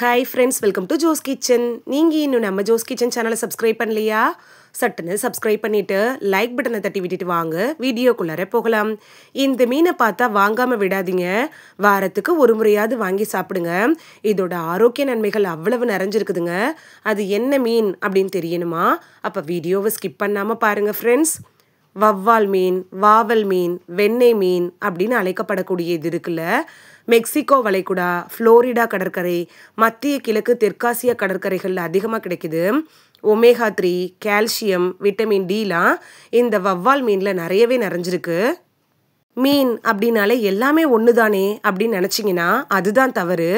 Hi friends, welcome to Joe's Kitchen. நீங்க இன்னும் நம்ம Joe's Kitchen சேனலை சப்ஸ்கிரைப் பண்ணலையா? சட்டுன்னு சப்ஸ்கிரைப் பண்ணிட்டு லைக் பட்டனை தட்டி விட்டுட்டு வாங்க வீடியோக்குள்ளார போகலாம். இந்த மீனை பார்த்தா வாங்காம விடாதீங்க. வாரத்துக்கு ஒரு முறையாவது வாங்கி சாப்பிடுங்க. இதோட ஆரோக்கிய நன்மைகள் அவ்வளவு நிறைஞ்சிருக்குதுங்க. அது என்ன மீன் அப்படின்னு தெரியணுமா? அப்ப வீடியோவை ஸ்கிப் பண்ணாம பாருங்க ஃப்ரெண்ட்ஸ். வவ்வால் மீன், வாவல் மீன், வெண்ணெய் மீன் அப்படின்னு அழைக்கப்படக்கூடிய இது இருக்குல்ல, மெக்சிகோ வளைகுடா, ஃப்ளோரிடா கடற்கரை, மத்திய கிழக்கு தெற்காசிய கடற்கரைகளில் அதிகமாக கிடைக்குது. ஒமேகா 3, கால்சியம், விட்டமின் டிலாம் இந்த வவ்வால் மீனில் நிறையவே நிறைஞ்சிருக்கு. மீன் அப்படின்னாலே எல்லாமே ஒன்று தானே அப்படின்னு நினச்சிங்கன்னா அதுதான் தவறு.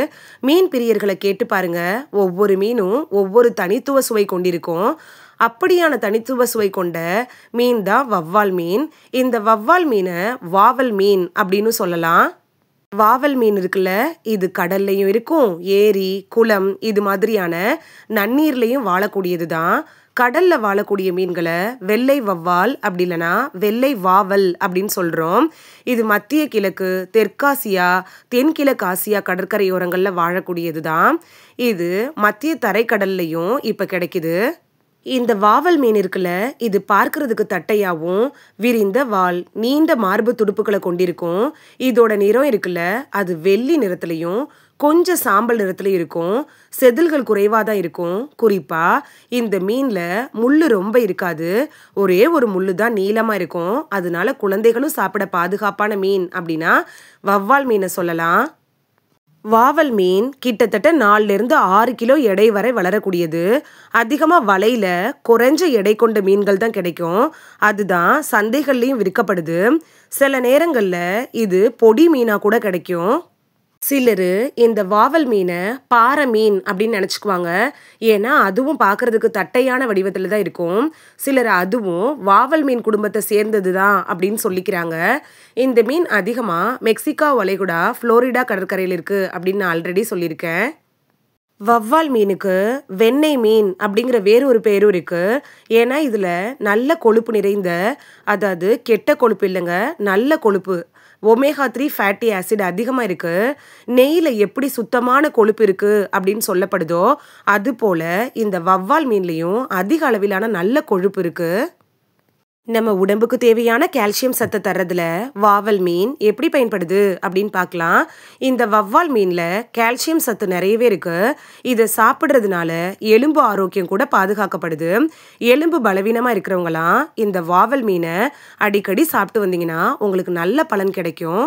மீன் பிரியர்களை கேட்டு பாருங்க, ஒவ்வொரு மீனும் ஒவ்வொரு தனித்துவ சுவை கொண்டிருக்கும். அப்படியான தனித்துவ சுவை கொண்ட மீன் தான் வவ்வால் மீன். இந்த வவ்வால் மீனை வாவல் மீன் அப்படின்னு சொல்லலாம். வாவல் மீன் இருக்குல்ல, இது கடல்லையும் இருக்கும், ஏரி, குளம் இது மாதிரியான நன்னீர்லையும் வாழக்கூடியது தான். கடல்ல வாழக்கூடிய மீன்களை வெள்ளை வவ்வால் அப்படி இல்லைனா வெள்ளை வாவல் அப்படின்னு சொல்கிறோம். இது மத்திய கிழக்கு, தெற்காசியா, தென்கிழக்கு ஆசியா கடற்கரையோரங்களில் வாழக்கூடியது தான். இது மத்திய தரைக்கடல்லையும் இப்போ கிடைக்குது. இந்த வாவல் மீன் இருக்குல்ல, இது பார்க்கறதுக்கு தட்டையாகவும் விரிந்த வால், நீண்ட மார்பு துடுப்புகளை கொண்டிருக்கும். இதோட நிறம் இருக்குல்ல, அது வெள்ளி நிறத்துலையும் கொஞ்சம் சாம்பல் நிறத்துலையும் இருக்கும். செதில்கள் குறைவாக தான் இருக்கும். குறிப்பாக இந்த மீனில் முள் ரொம்ப இருக்காது. ஒரே ஒரு முள் தான் நீளமாக இருக்கும். அதனால குழந்தைகளும் சாப்பிட பாதுகாப்பான மீன் அப்படின்னா வவ்வால் மீனை சொல்லலாம். வாவல் மீன் கிட்டத்தட்ட 4லேருந்து 6 கிலோ எடை வரை வளரக்கூடியது. அதிகமாக வலையில் குறைஞ்ச எடை கொண்ட மீன்கள் தான் கிடைக்கும். அதுதான் சந்தைகள்லையும் விற்கப்படுது. சில நேரங்களில் இது பொடி மீனாக கூட கிடைக்கும். சிலர் இந்த வாவல் மீனை பாறை மீன் அப்படின்னு நினச்சிக்குவாங்க. ஏன்னா அதுவும் பார்க்குறதுக்கு தட்டையான வடிவத்தில் தான் இருக்கும். சிலர் அதுவும் வாவல் மீன் குடும்பத்தை சேர்ந்தது தான் அப்படின்னு சொல்லிக்கிறாங்க. இந்த மீன் அதிகமாக மெக்சிகோ வளைகுடா, ஃப்ளோரிடா கடற்கரையில் இருக்குது அப்படின்னு நான் ஆல்ரெடி சொல்லியிருக்கேன். வவ்வால் மீனுக்கு வெண்ணெய் மீன் அப்படிங்கிற வேறு ஒரு பேரும் இருக்குது. ஏன்னா இதில் நல்ல கொழுப்பு நிறைந்த, அதாவது கெட்ட கொழுப்பு இல்லைங்க, நல்ல கொழுப்பு, ஒமேகா 3 ஃபேட்டி ஆசிட் அதிகமாக இருக்குது. நெய்யில் எப்படி சுத்தமான கொழுப்பு இருக்குது அப்படின்னு சொல்லப்படுதோ அதுபோல் இந்த வவ்வால் மீன்லேயும் அதிக அளவிலான நல்ல கொழுப்பு இருக்குது. நம்ம உடம்புக்கு தேவையான கால்சியம் சத்தை தர்றதுல வாவல் மீன் எப்படி பயன்படுது அப்படின்னு பார்க்கலாம். இந்த வவ்வால் மீனில் கால்சியம் சத்து நிறையவே இருக்குது. இதை சாப்பிட்றதுனால எலும்பு ஆரோக்கியம் கூட பாதுகாக்கப்படுது. எலும்பு பலவீனமாக இருக்கிறவங்களாம் இந்த வாவல் மீனை அடிக்கடி சாப்பிட்டு வந்தீங்கன்னா உங்களுக்கு நல்ல பலன் கிடைக்கும்.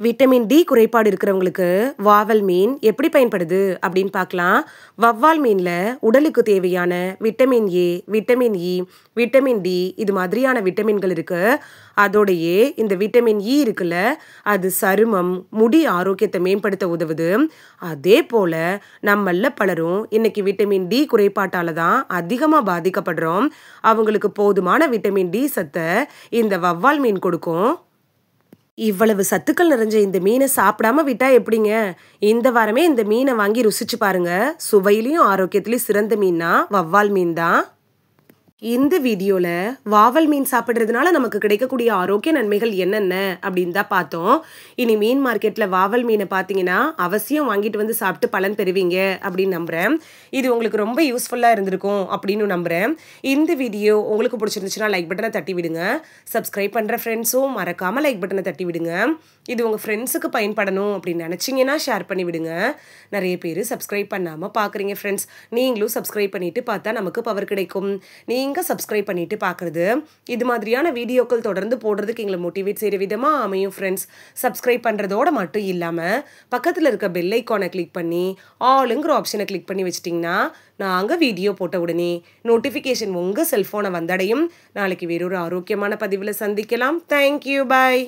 விட்டமின் டி குறைபாடு இருக்கிறவங்களுக்கு வாவல் மீன் எப்படி பயன்படுது அப்படின்னு பார்க்கலாம். வவ்வால் மீனில் உடலுக்கு தேவையான vitamin A, vitamin E, vitamin D இது மாதிரியான விட்டமின்கள் இருக்குது. அதோடையே இந்த விட்டமின் இ இருக்குல்ல, அது சருமம், முடி ஆரோக்கியத்தை மேம்படுத்த உதவுது. அதே போல் நம்மள பலரும் இன்னைக்கு விட்டமின் டி குறைபாட்டால் தான் அதிகமாக பாதிக்கப்படுறோம். அவங்களுக்கு போதுமான விட்டமின் டி சத்தை இந்த வவ்வால் மீன் கொடுக்கும். இவ்வளவு சத்துக்கள் நிறைஞ்ச இந்த மீனை சாப்பிடாம விட்டா எப்படிங்க? இந்த வாரமே இந்த மீனை வாங்கி ருசிச்சு பாருங்க. சுவையிலையும் ஆரோக்கியத்திலையும் சிறந்த மீன்னா வவ்வால் மீன் தான். இந்த வீடியோவில் வாவல் மீன் சாப்பிட்றதுனால நமக்கு கிடைக்கக்கூடிய ஆரோக்கிய நன்மைகள் என்னென்ன அப்படின்னு தான் பார்த்தோம். இனி மீன் மார்க்கெட்டில் வாவல் மீனை பார்த்தீங்கன்னா அவசியம் வாங்கிட்டு வந்து சாப்பிட்டு பலன் பெறுவீங்க அப்படின்னு நம்புகிறேன். இது உங்களுக்கு ரொம்ப யூஸ்ஃபுல்லாக இருந்திருக்கும் அப்படின்னு நம்புகிறேன். இந்த வீடியோ உங்களுக்கு பிடிச்சிருந்துச்சுன்னா லைக் பட்டனை தட்டி விடுங்க. சப்ஸ்கிரைப் பண்ணுற ஃப்ரெண்ட்ஸும் மறக்காமல் லைக் பட்டனை தட்டி விடுங்க. இது உங்கள் ஃப்ரெண்ட்ஸுக்கு பயன்படணும் அப்படின்னு நினச்சிங்கன்னா ஷேர் பண்ணி விடுங்க. நிறைய பேர் சப்ஸ்கிரைப் பண்ணாமல் பார்க்குறீங்க ஃப்ரெண்ட்ஸ். நீங்களும் சப்ஸ்கிரைப் பண்ணிவிட்டு பார்த்தா நமக்கு பவர் கிடைக்கும். நீங்கள் சப்ஸ்கிரைப் பண்ணிட்டு பார்க்குறது இது மாதிரியான வீடியோக்கள் தொடர்ந்து போடுறதுக்கு எங்களை மோட்டிவேட் செய்கிற விதமாக அமையும் ஃப்ரெண்ட்ஸ். சப்ஸ்கிரைப் பண்ணுறதோட மட்டும் இல்லாமல் பக்கத்தில் இருக்க பெல் ஐக்கானை கிளிக் பண்ணி ஆளுங்கிற ஆப்ஷனை கிளிக் பண்ணி வச்சிட்டிங்கன்னா நாங்கள் வீடியோ போட்ட உடனே நோட்டிஃபிகேஷன் உங்கள் செல்ஃபோனை வந்தடையும். நாளைக்கு வேறொரு ஆரோக்கியமான பதிவில் சந்திக்கலாம். தேங்க்யூ, பாய்.